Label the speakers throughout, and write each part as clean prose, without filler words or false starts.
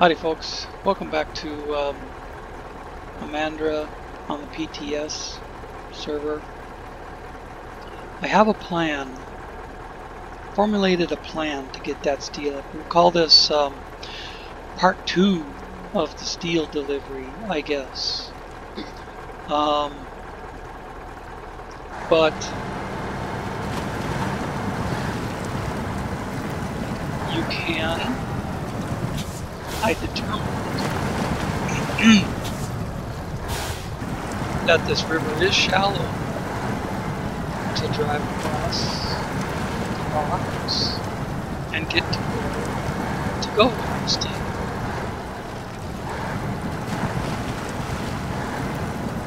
Speaker 1: Howdy folks, welcome back to Imandra on the PTS server. I have a plan, formulated a plan to get that steel. We'll call this part 2 of the steel delivery, I guess. But you can, I determined that this river is shallow to drive across the rocks and get to where to go with the steel.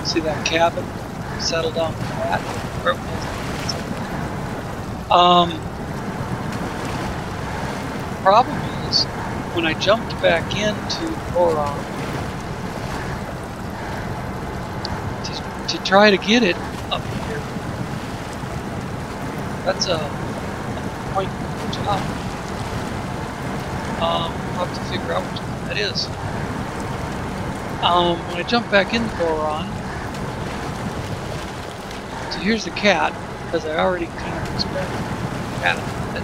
Speaker 1: See that cabin settled on that? Where it was. Problem is, when I jumped back into Boron to try to get it up here, that's a point of the job. I'll have to figure out which one that is. When I jump back into Boron, so here's the cat, because I already kind of expected the cat a bit.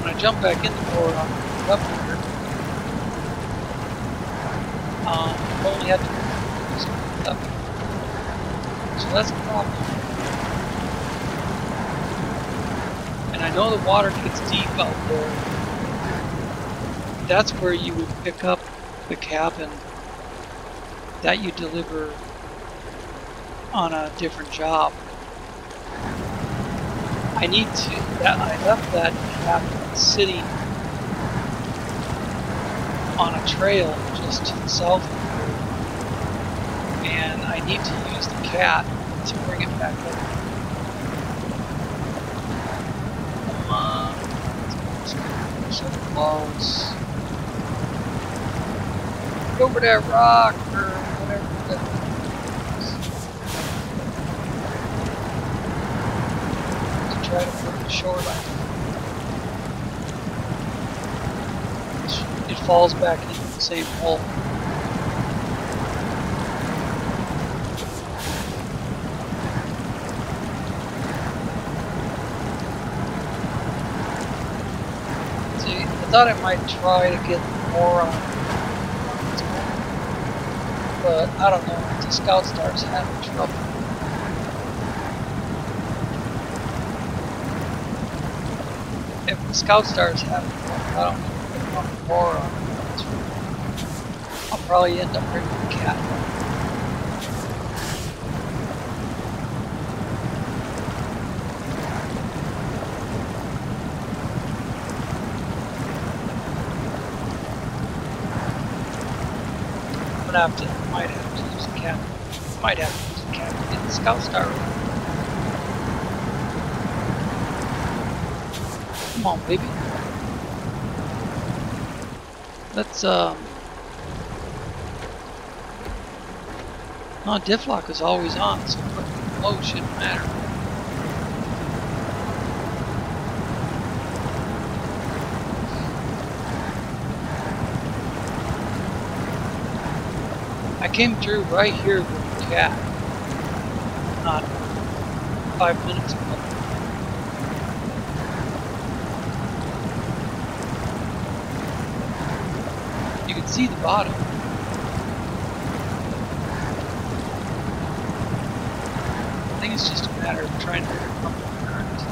Speaker 1: When I jump back into Boron, up here, I only have to up here. So that's the problem. And I know the water gets deep out there. That's where you would pick up the cabin that you deliver on a different job. I left that cabin sitting on a trail just to the south of here, and I need to use the cat to bring it back up. Come on, so close. Get over that rock or whatever that is. To try to put the shoreline. It falls back into the same hole. See, I thought I might try to get more on its back, but I don't know, the scout starts having trouble. If the scout starts having trouble, I don't know. More I'll probably end up bringing the cat. Might have to use the cat. Might have to use the cat to get the scout star. Come on, baby. Let's diff lock is always on, so putting flow shouldn't matter. I came through right here with the cat, not 5 minutes ago. You can see the bottom. I think it's just a matter of trying to get a couple of currents.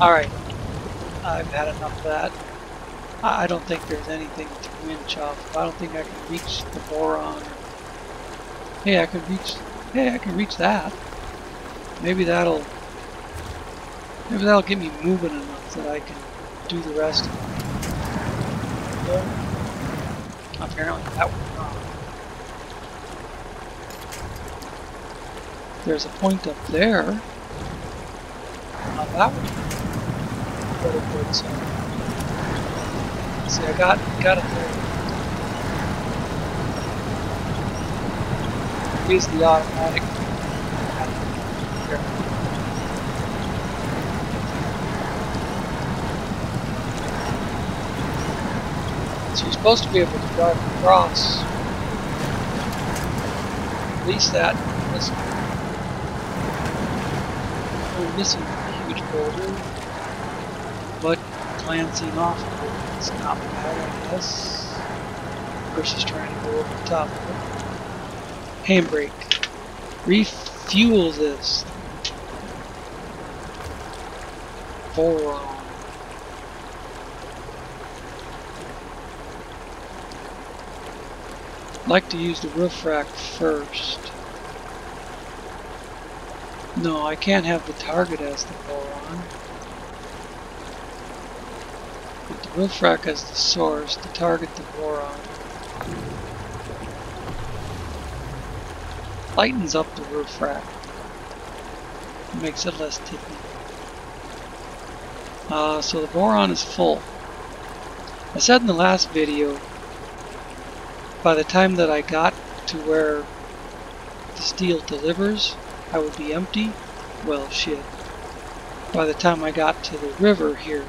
Speaker 1: Alright, I've had enough of that. I don't think there's anything to winch off. I don't think I can reach the boron. Hey, I can reach that. Maybe that'll get me moving enough that I can do the rest of it. Well, apparently that was wrong. There's a point up there. Now that would be really good. So, see, I got it there. is the automatic. So you're supposed to be able to drive across. At least that. We're missing a huge boulder, but glancing off of it, it's not bad, I guess. Versus trying to go over the top of it. Handbrake. Refuel this. Boron. I'd like to use the roof rack first. No, I can't have the target as the boron. But the roof rack as the source, the target the boron. Lightens up the roof rack. Makes it less tippy. So the boron is full. I said in the last video, by the time that I got to where the steel delivers, I would be empty. Well, shit. By the time I got to the river here,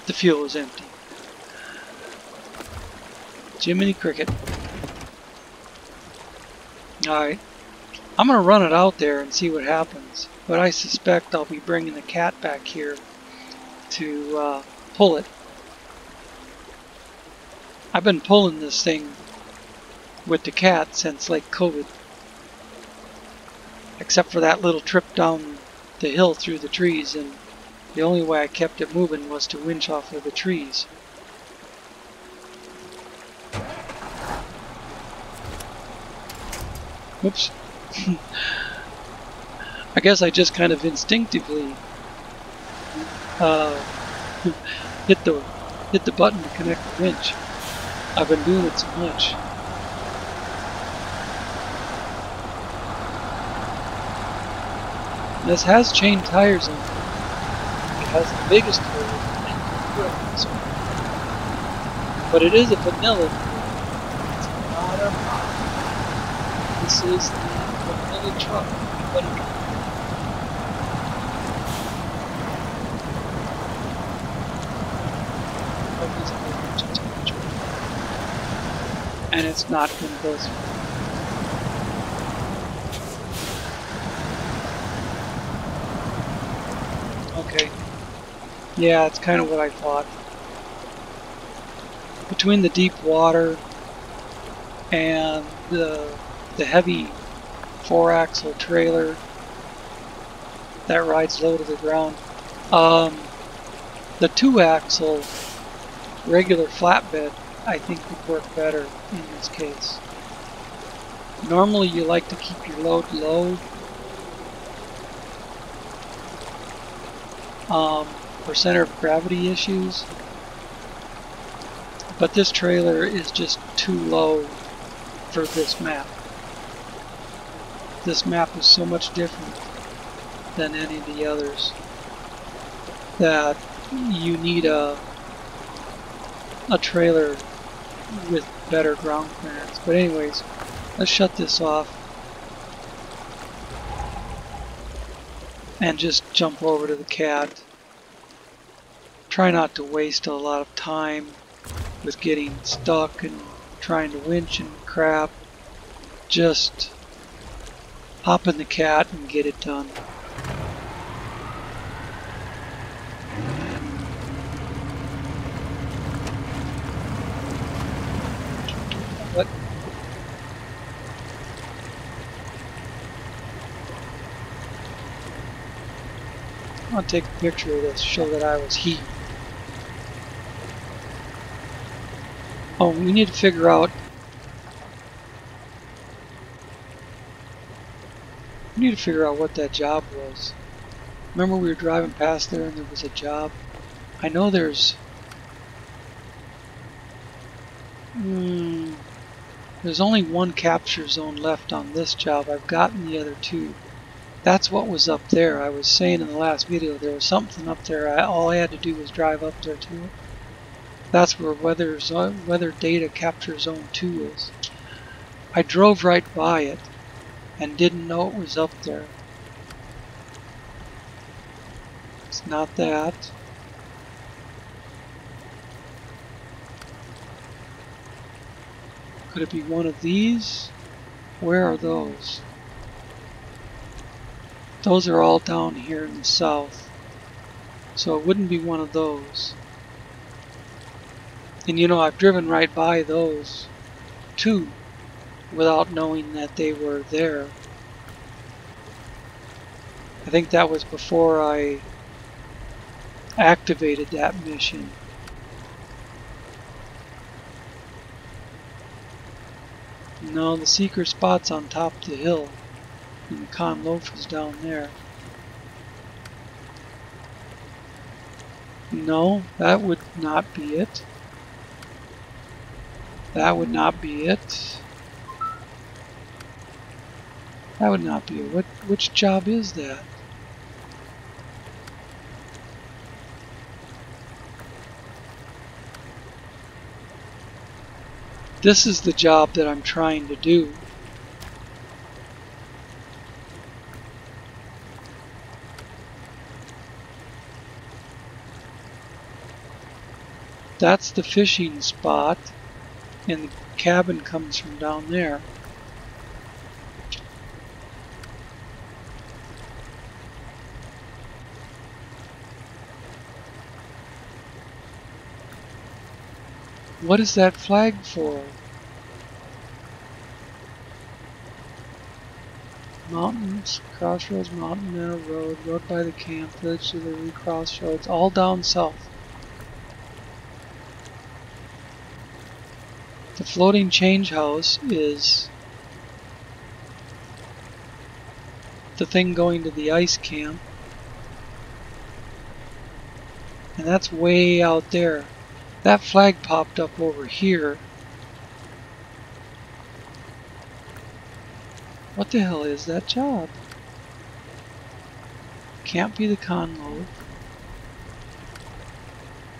Speaker 1: the fuel was empty. Jiminy Cricket. Alright, I'm going to run it out there and see what happens, but I suspect I'll be bringing the cat back here to pull it. I've been pulling this thing with the cat since like COVID, except for that little trip down the hill through the trees, and the only way I kept it moving was to winch off of the trees. Oops. I guess I just kind of instinctively hit the button to connect the winch. I've been doing it so much. This has chain tires on it. It has the biggest wheel, but it is a vanilla wheel. It's not a model. This is the vanilla truck. And it's not going to go through. Okay. Yeah, it's kind of what I thought. Between the deep water and the heavy 4-axle trailer that rides low to the ground, the 2-axle regular flatbed I think would work better in this case. Normally you like to keep your load low for center of gravity issues, but this trailer is just too low for this map. This map is so much different than any of the others that you need a trailer with better ground clearance. But anyways, let's shut this off and just jump over to the cat. Try not to waste a lot of time with getting stuck and trying to winch and crap. Just hop in the cat and get it done. What? I'll take a picture of this, show that I was here. Oh, we need to figure out. We need to figure out what that job was. Remember we were driving past there and there was a job? I know there's only one capture zone left on this job. I've gotten the other two. That's what was up there. I was saying in the last video there was something up there. All I had to do was drive up there to it. That's where weather data capture zone 2 is. I drove right by it and didn't know it was up there. It's not that. Could it be one of these? Where are those? Those are all down here in the south. So it wouldn't be one of those. And you know, I've driven right by those too without knowing that they were there. I think that was before I activated that mission. No, the seeker spot's on top of the hill, and the con loaf is down there. No, that would not be it. That would not be it. That would not be it. Which job is that? This is the job that I'm trying to do. That's the fishing spot, and the cabin comes from down there. What is that flag for? Mountains, crossroads, mountain, meadow, road by the camp, village, delivery, crossroads, all down south. The floating change house is the thing going to the ice camp. And that's way out there. That flag popped up over here. What the hell is that job? Can't be the conload.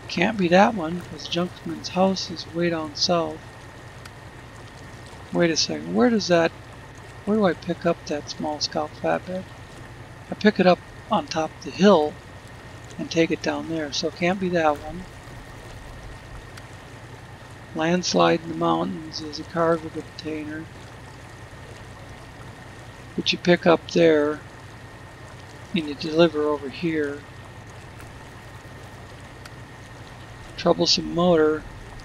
Speaker 1: Can't be that one, because Junkman's house is way down south. Wait a second, where do I pick up that small scout flatbed? I pick it up on top of the hill and take it down there, so it can't be that one. Landslide in the mountains is a cargo container, which you pick up there and you deliver over here. Troublesome motor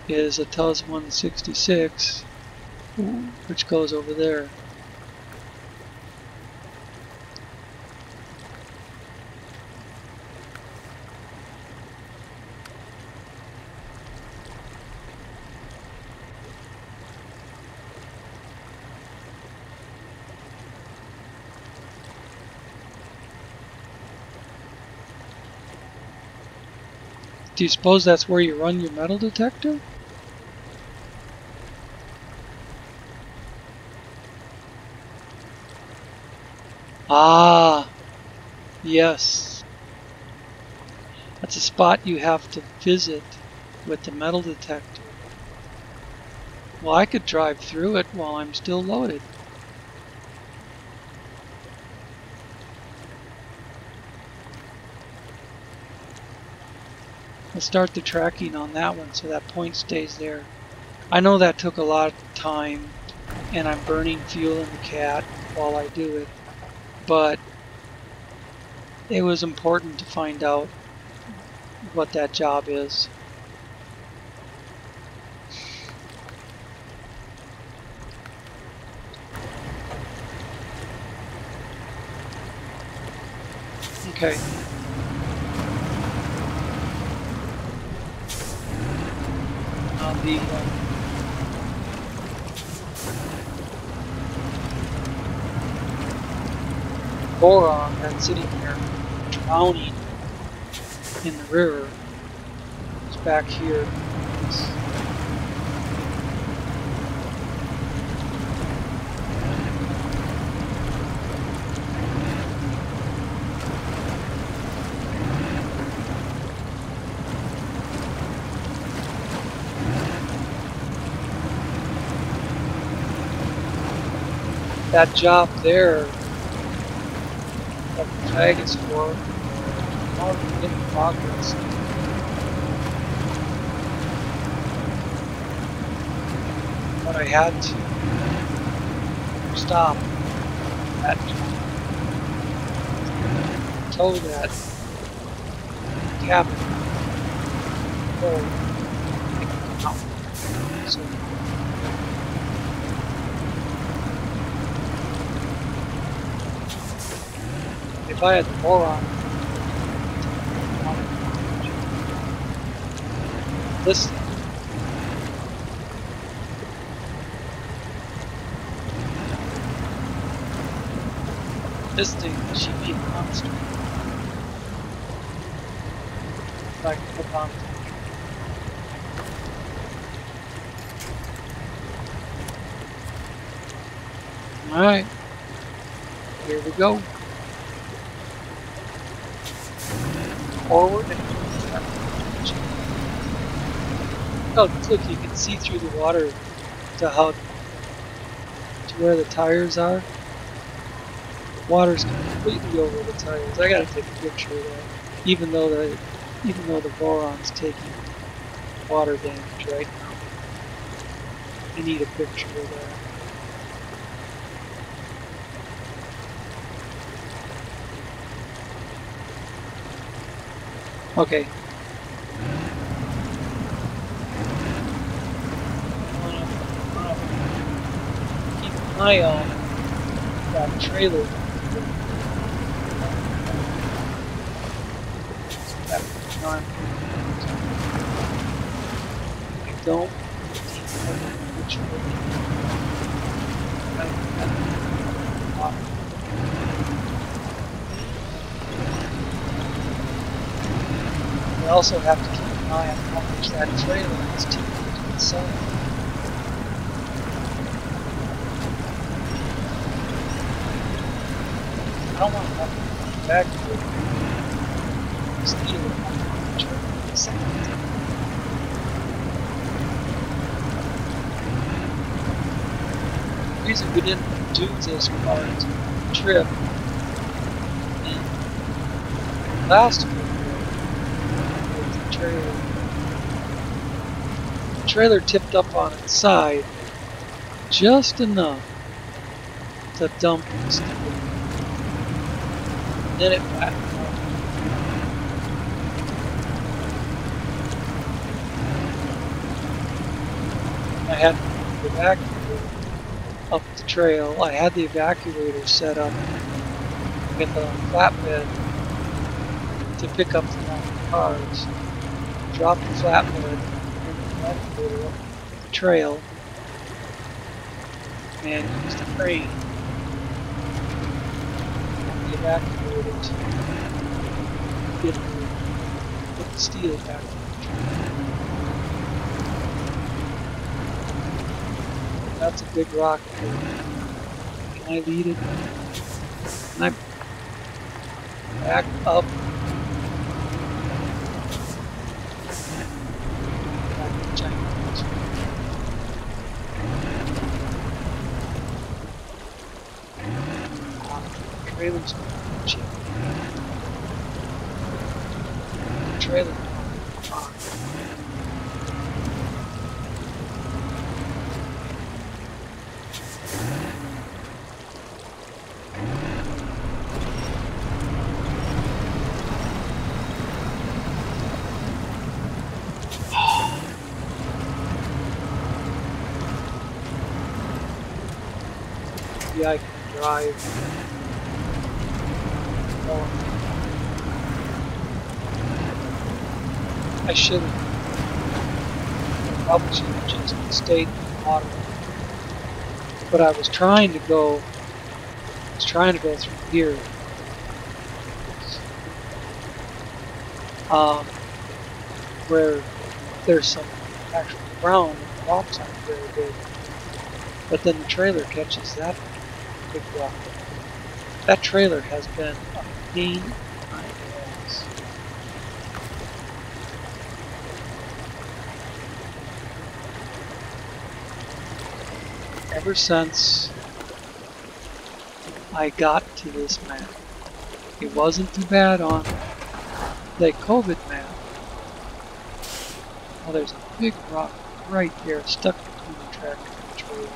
Speaker 1: is a TUS 166, which goes over there. Do you suppose that's where you run your metal detector? Ah, yes. That's a spot you have to visit with the metal detector. Well, I could drive through it while I'm still loaded. I'll start the tracking on that one so that point stays there. I know that took a lot of time and I'm burning fuel in the cat while I do it, but it was important to find out what that job is. Okay. The boron that's sitting there drowning in the river is back here. that job there that the flag is for, I'm already getting progress. But I had to stop that job, tow that cabin forward, out. So if I had the boron, this thing should be constant. If I can hook on. Alright, here we go. Forward and oh, look, you can see through the water to where the tires are. Water's completely over the tires. I gotta take a picture of that. Even though the boron's taking water damage right now. I need a picture of that. Okay. Keep an eye on that trailer. I don't which way. I also have to keep an eye on how much that trailer is tilted to the side. I don't want to have to come back to it. Steal it on the trailer at the same time. The reason we didn't do this part of the trip in last week was the trailer tipped up on its side just enough to dump the steel. Then it flattened out. I had the evacuator up the trail. I had the evacuator set up with a flatbed to pick up the mounted cars. Drop the flatbed, bring the evacuator up the trail, and use the crane and the evacuator to put the steel back on the trail. That's a big rock. Can I lead it? Can I back up? Trailer's cheap. Trailer. Maybe I can drive more. I should have. Probably should have just stayed in the water. But I was trying to go through here. Where there's some actual ground and the rocks aren't very big. But then the trailer catches that big rock. That trailer has been a pain in my ass. Ever since I got to this map. It wasn't too bad on the COVID map. Oh, there's a big rock right there stuck between the tractor and the trailer.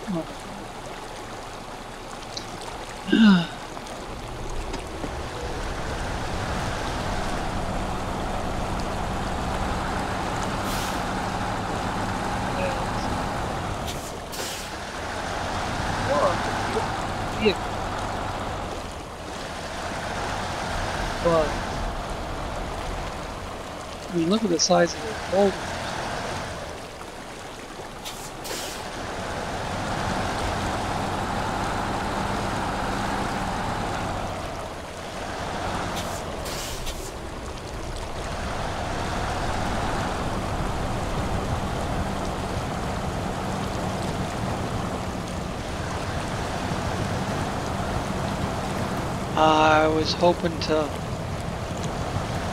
Speaker 1: Oh. But I mean, look at the size of those boulders. I was hoping to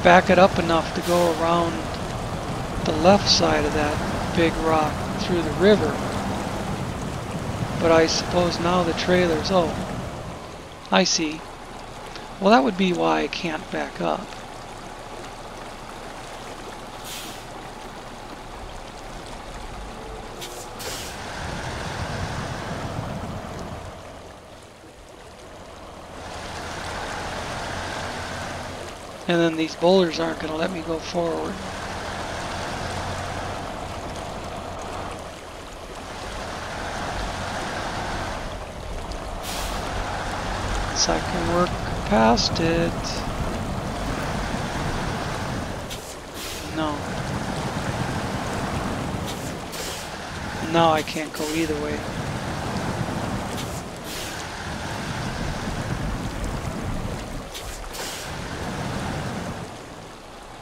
Speaker 1: back it up enough to go around the left side of that big rock through the river. But I suppose now the trailer's... Oh, I see. Well, that would be why I can't back up. And then these boulders aren't going to let me go forward. So I can work past it. No. No, I can't go either way.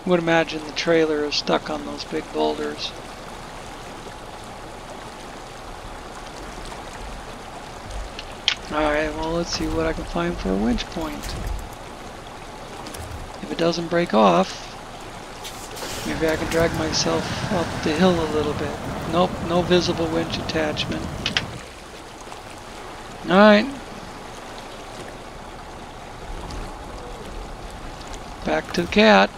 Speaker 1: Would imagine the trailer is stuck on those big boulders. Alright, well, let's see what I can find for a winch point. If it doesn't break off, maybe I can drag myself up the hill a little bit. Nope, no visible winch attachment. Alright. Back to the cat.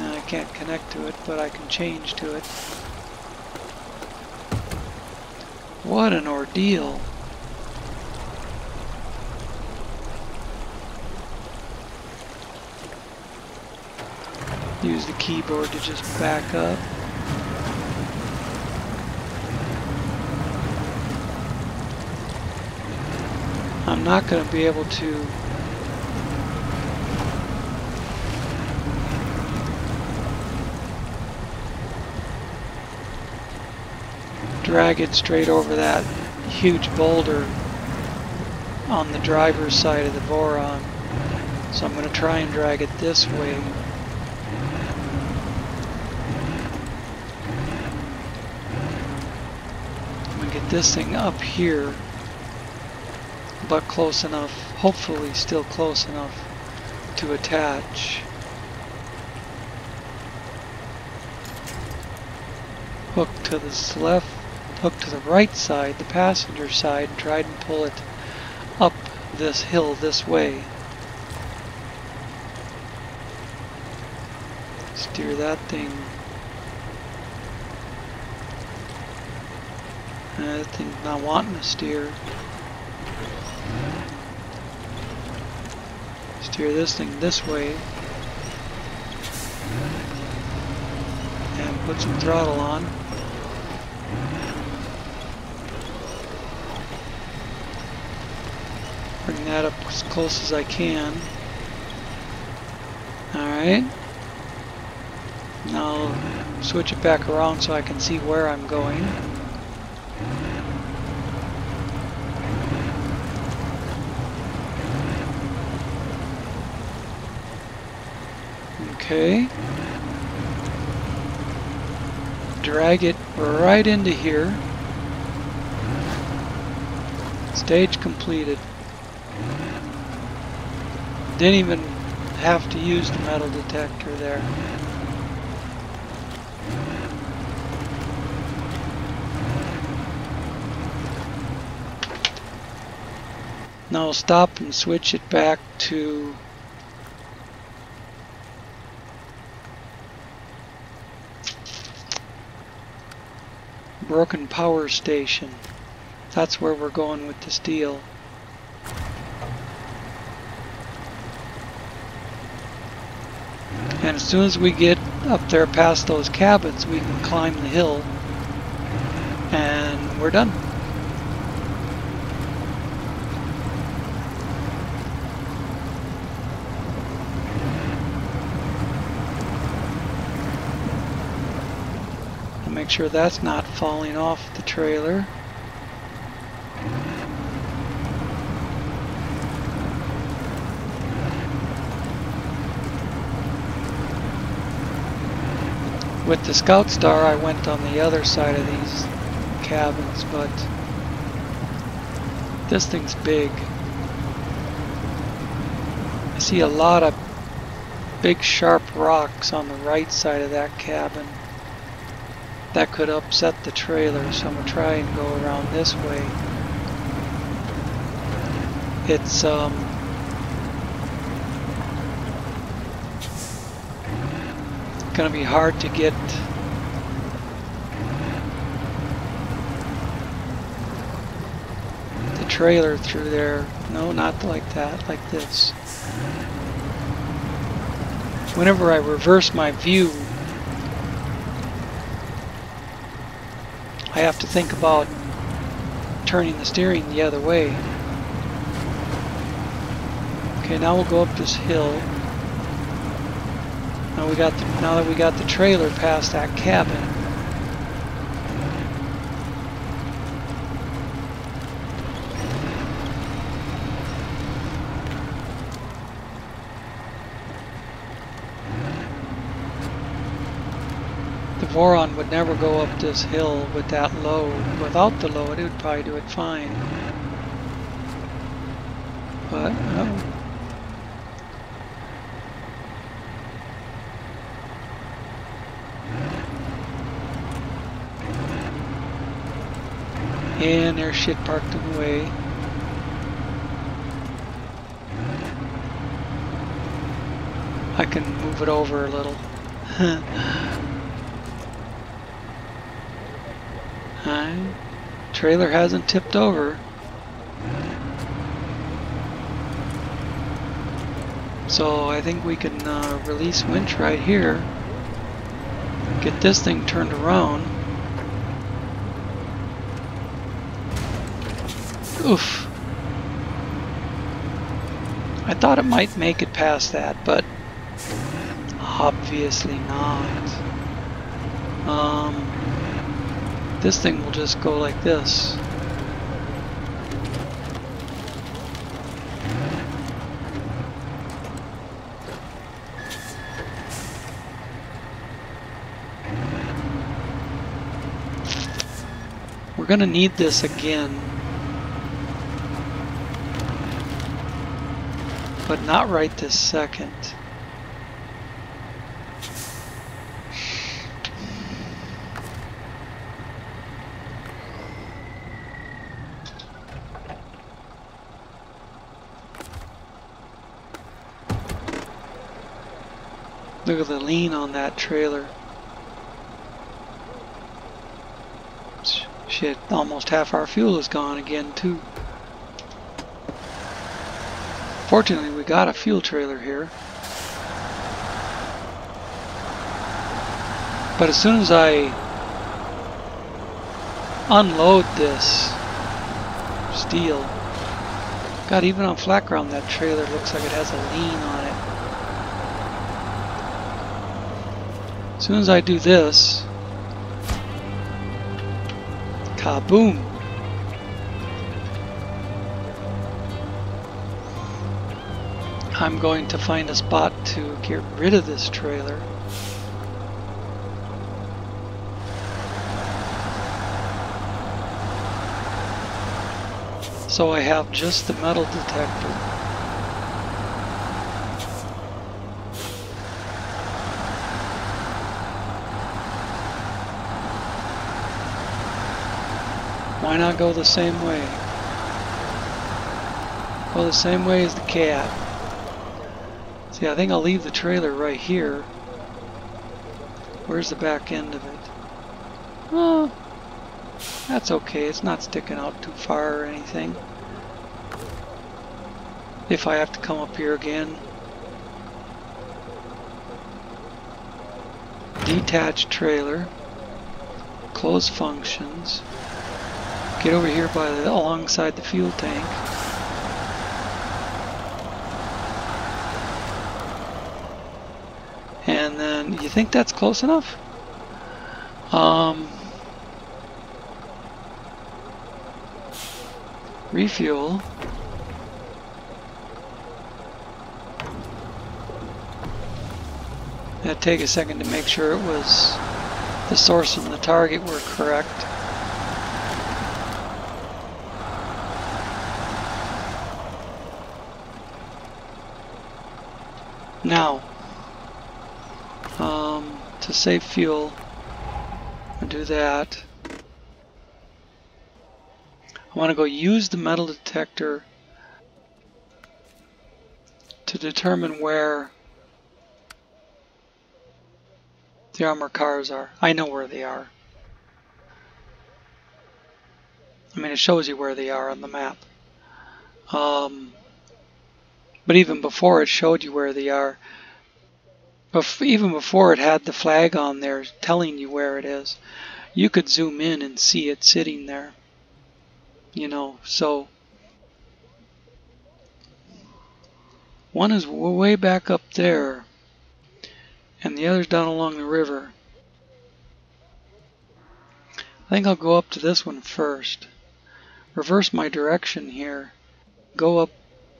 Speaker 1: I can't connect to it, but I can change to it. What an ordeal. Use the keyboard to just back up. I'm not going to be able to drag it straight over that huge boulder on the driver's side of the Voron. So I'm going to try and drag it this way. I'm going to get this thing up here, but close enough, hopefully still close enough to attach. Hook to the left. Hook to the right side, the passenger side, and try and pull it up this hill this way. Steer that thing. That thing's not wanting to steer. Steer this thing this way. And put some throttle on. Bring that up as close as I can. Alright. Now I'll switch it back around so I can see where I'm going. Okay. Drag it right into here. Stage completed. Didn't even have to use the metal detector there. Now stop and switch it back to broken power station. That's where we're going with this deal. And as soon as we get up there past those cabins, we can climb the hill and we're done. I'll make sure that's not falling off the trailer. With the Scout Star, I went on the other side of these cabins, but this thing's big. I see a lot of big sharp rocks on the right side of that cabin. That could upset the trailer, so I'm going to try and go around this way. It's going to be hard to get the trailer through there. No, not like that, like this. Whenever I reverse my view, I have to think about turning the steering the other way. Okay, now we'll go up this hill. Now that we got the trailer past that cabin. The Voron would never go up this hill with that load. Without the load, it would probably do it fine. But no. And there's shit parked in the way. I can move it over a little. Trailer hasn't tipped over. So I think we can release winch right here. Get this thing turned around. Oof. I thought it might make it past that, but obviously not. This thing will just go like this. We're gonna need this again. But not right this second. Look at the lean on that trailer. Shit, almost half our fuel is gone again too. Fortunately, we got a fuel trailer here. But as soon as I unload this steel, God, even on flat ground, that trailer looks like it has a lean on it. As soon as I do this, kaboom! I'm going to find a spot to get rid of this trailer. So I have just the metal detector. Why not go the same way? Go the same way as the cat. See, I think I'll leave the trailer right here. Where's the back end of it? Oh, that's okay. It's not sticking out too far or anything. If I have to come up here again. Detach trailer. Close functions. Get over here by alongside the fuel tank. And then, you think that's close enough? Refuel. It'd take a second to make sure it was the source and the target were correct. Now, to save fuel, I'll do that. I want to go use the metal detector to determine where the armored cars are. I know where they are. I mean, it shows you where they are on the map. But even before it showed you where they are, even before it had the flag on there telling you where it is, you could zoom in and see it sitting there. You know, so one is way back up there, and the other's down along the river. I think I'll go up to this one first. Reverse my direction here. Go up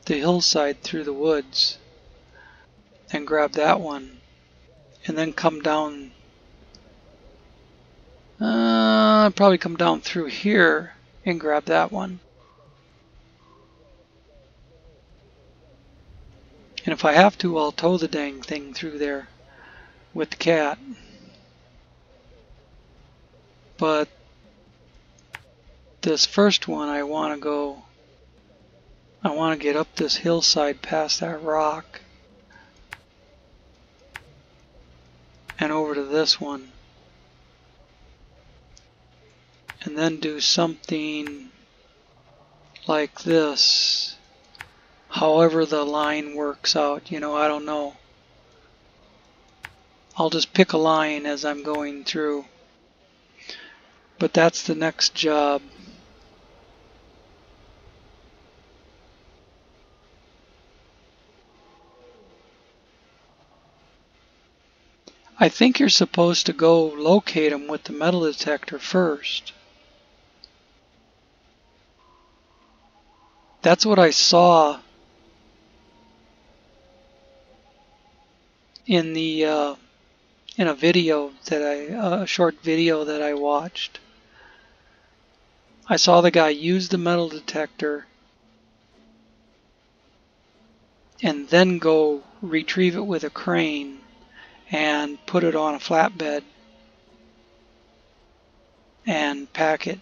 Speaker 1: the hillside through the woods and grab that one. And then come down. Probably come down through here and grab that one. And if I have to, I'll tow the dang thing through there with the cat. But this first one, I want to get up this hillside past that rock and over to this one. And then do something like this. However the line works out, you know, I don't know. I'll just pick a line as I'm going through. But that's the next job. I think you're supposed to go locate them with the metal detector first. That's what I saw in the in a video that a short video that I watched. I saw the guy use the metal detector and then go retrieve it with a crane and put it on a flatbed and pack it.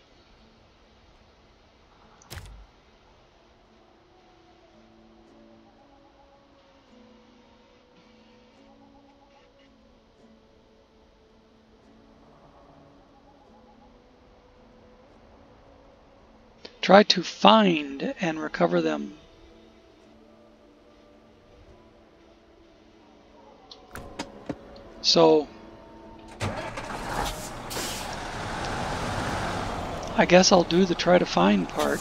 Speaker 1: Try to find and recover them. So I guess I'll do the try to find part.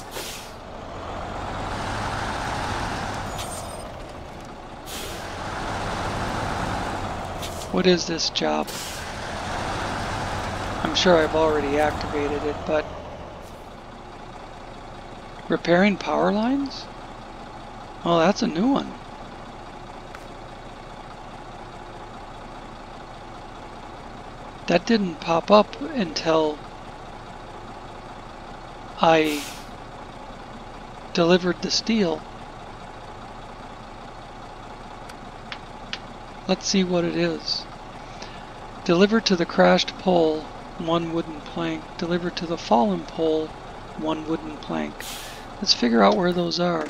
Speaker 1: What is this job? I'm sure I've already activated it, but repairing power lines? Oh, that's a new one. That didn't pop up until I delivered the steel. Let's see what it is. Deliver to the crashed pole, 1 wooden plank. Deliver to the fallen pole, 1 wooden plank. Let's figure out where those are.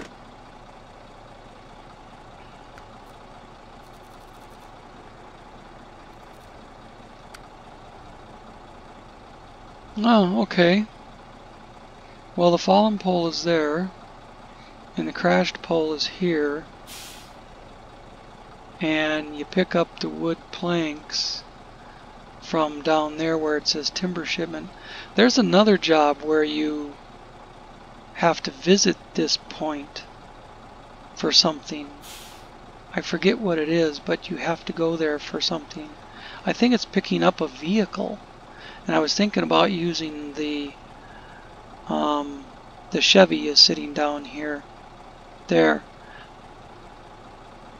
Speaker 1: Oh, okay. Well, the fallen pole is there, and the crashed pole is here. And you pick up the wood planks from down there where it says timber shipment. There's another job where you have to visit this point for something. I forget what it is, but you have to go there for something. I think it's picking up a vehicle. And I was thinking about using the Chevy is sitting down here. There.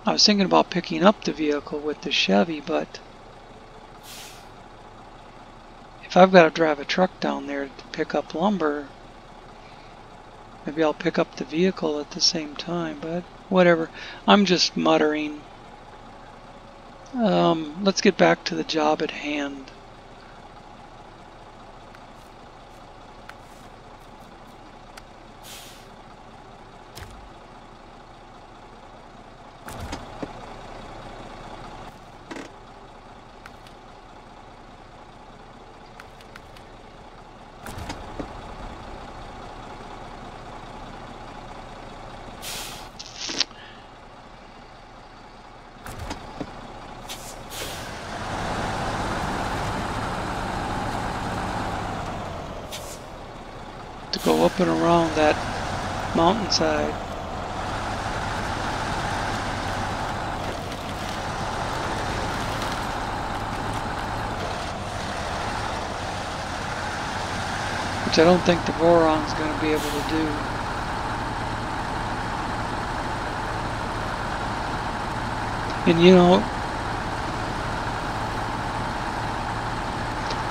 Speaker 1: I was thinking about picking up the vehicle with the Chevy, but if I've got to drive a truck down there to pick up lumber, maybe I'll pick up the vehicle at the same time, but whatever. I'm just muttering. Let's get back to the job at hand. To go up and around that mountainside. Which I don't think the Voron's going to be able to do. And you know,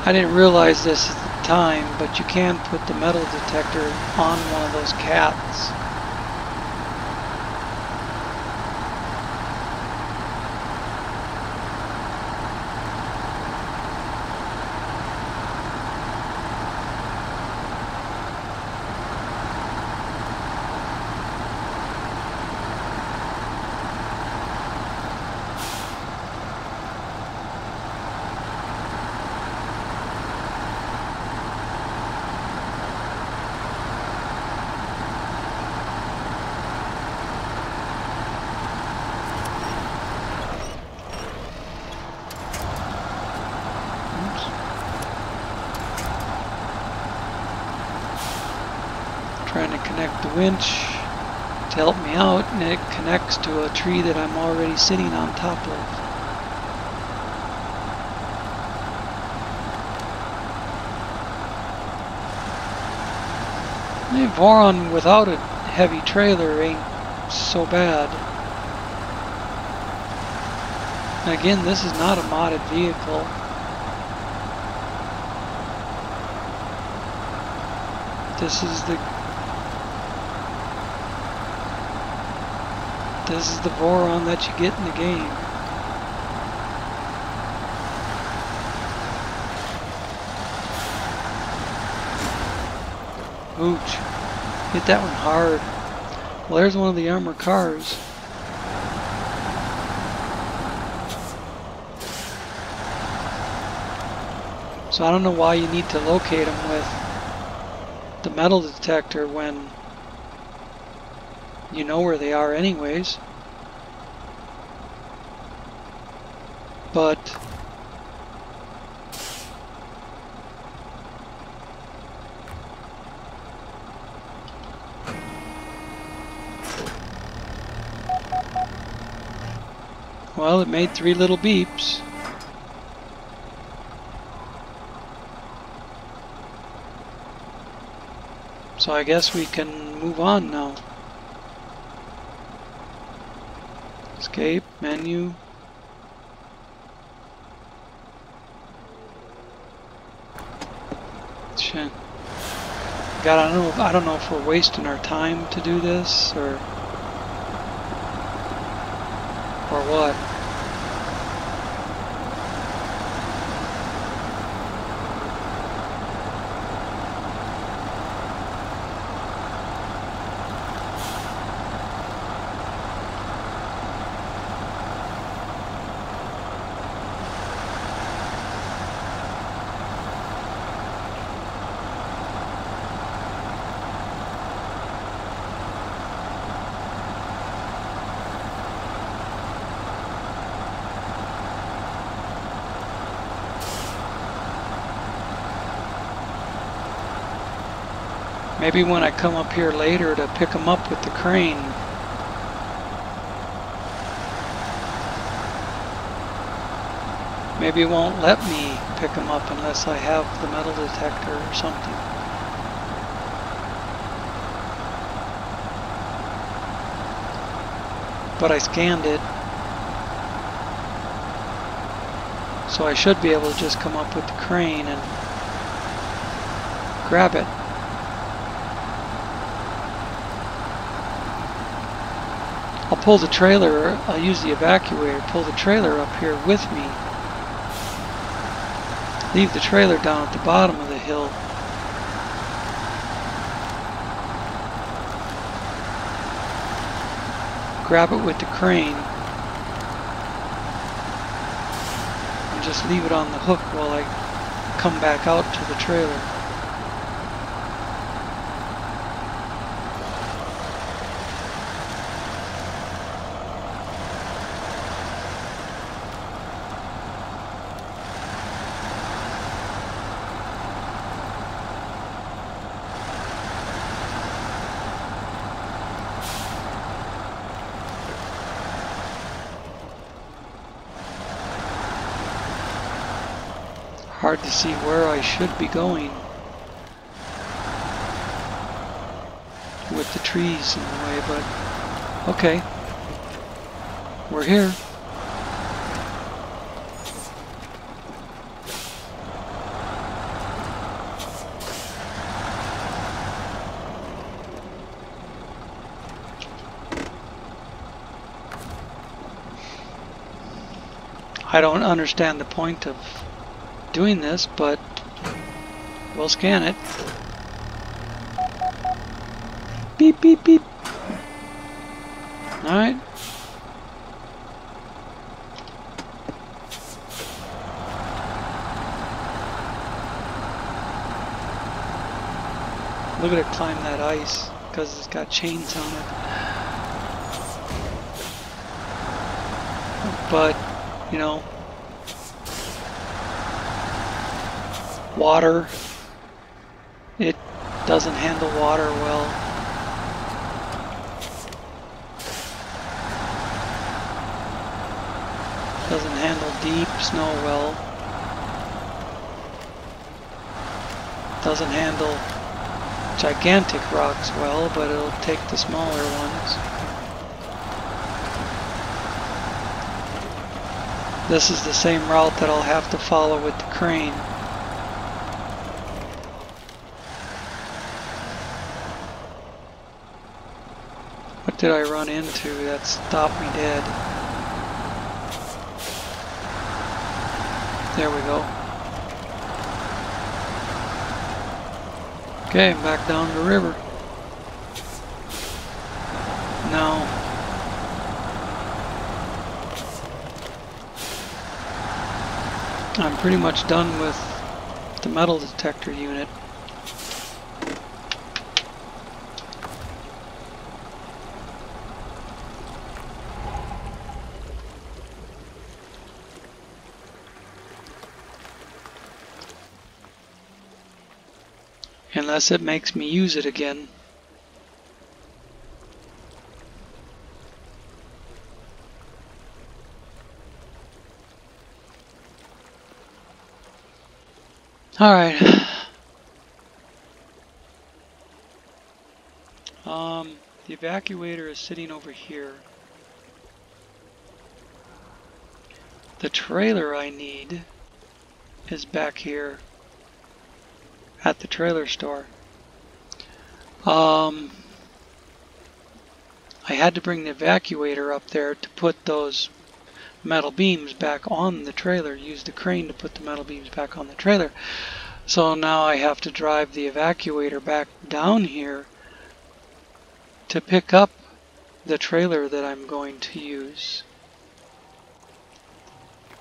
Speaker 1: I didn't realize this at the time, but you can put the metal detector on one of those cats. Trying to connect the winch to help me out, and it connects to a tree that I'm already sitting on top of. The Voron without a heavy trailer ain't so bad. And again, this is not a modded vehicle. This is the Voron that you get in the game. Ouch. Hit that one hard. Well, there's one of the armored cars. So I don't know why you need to locate them with the metal detector when you know where they are anyways. But well, it made 3 little beeps. So I guess we can move on now. Escape, menu. Shit. God, I don't know if we're wasting our time to do this or what. Maybe when I come up here later to pick them up with the crane, maybe it won't let me pick them up unless I have the metal detector or something. But I scanned it, so I should be able to just come up with the crane and grab it. I'll pull the trailer, I'll use the evacuator, pull the trailer up here with me. Leave the trailer down at the bottom of the hill. Grab it with the crane. And just leave it on the hook while I come back out to the trailer. Hard to see where I should be going with the trees in the way, but okay, we're here. I don't understand the point of doing this, but we'll scan it. Beep, beep, beep. Alright. Look at it climb that ice because it's got chains on it. But, you know, water, it doesn't handle water well. Doesn't handle deep snow well. Doesn't handle gigantic rocks well, but it'll take the smaller ones. This is the same route that I'll have to follow with the crane. What did I run into that stopped me dead? There we go. Okay, back down the river. Now, I'm pretty much done with the metal detector unit. Unless it makes me use it again. Alright. The evacuator is sitting over here. The trailer I need is back here at the trailer store. I had to bring the evacuator up there to put those metal beams back on the trailer, use the crane to put the metal beams back on the trailer. So now I have to drive the evacuator back down here to pick up the trailer that I'm going to use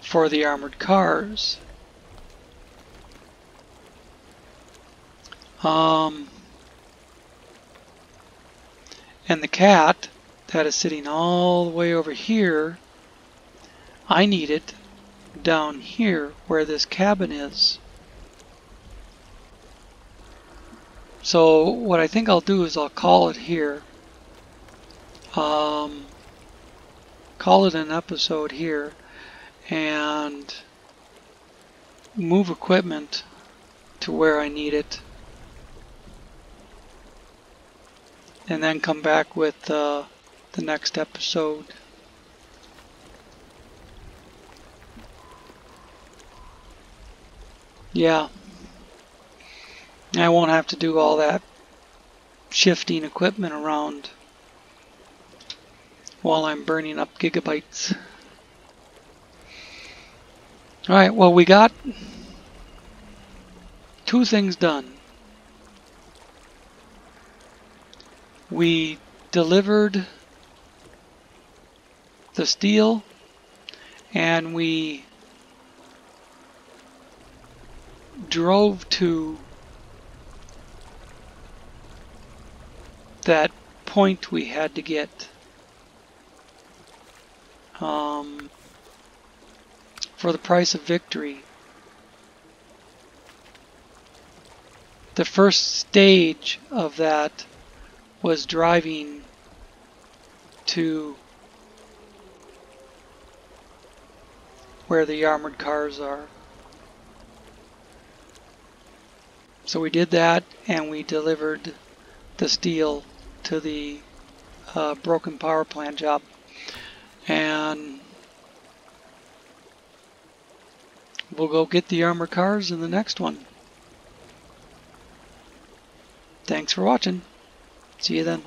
Speaker 1: for the armored cars. And the cat that is sitting all the way over here, I need it down here where this cabin is. So what I think I'll do is I'll call it here. Call it an episode here and move equipment to where I need it, and then come back with the next episode. Yeah, I won't have to do all that shifting equipment around while I'm burning up gigabytes. Alright, well, we got 2 things done. We delivered the steel, and we drove to that point we had to get. For the price of victory. The first stage of that was driving to where the armored cars are. So we did that, and we delivered the steel to the broken power plant job. And we'll go get the armored cars in the next one. Thanks for watching. See you then.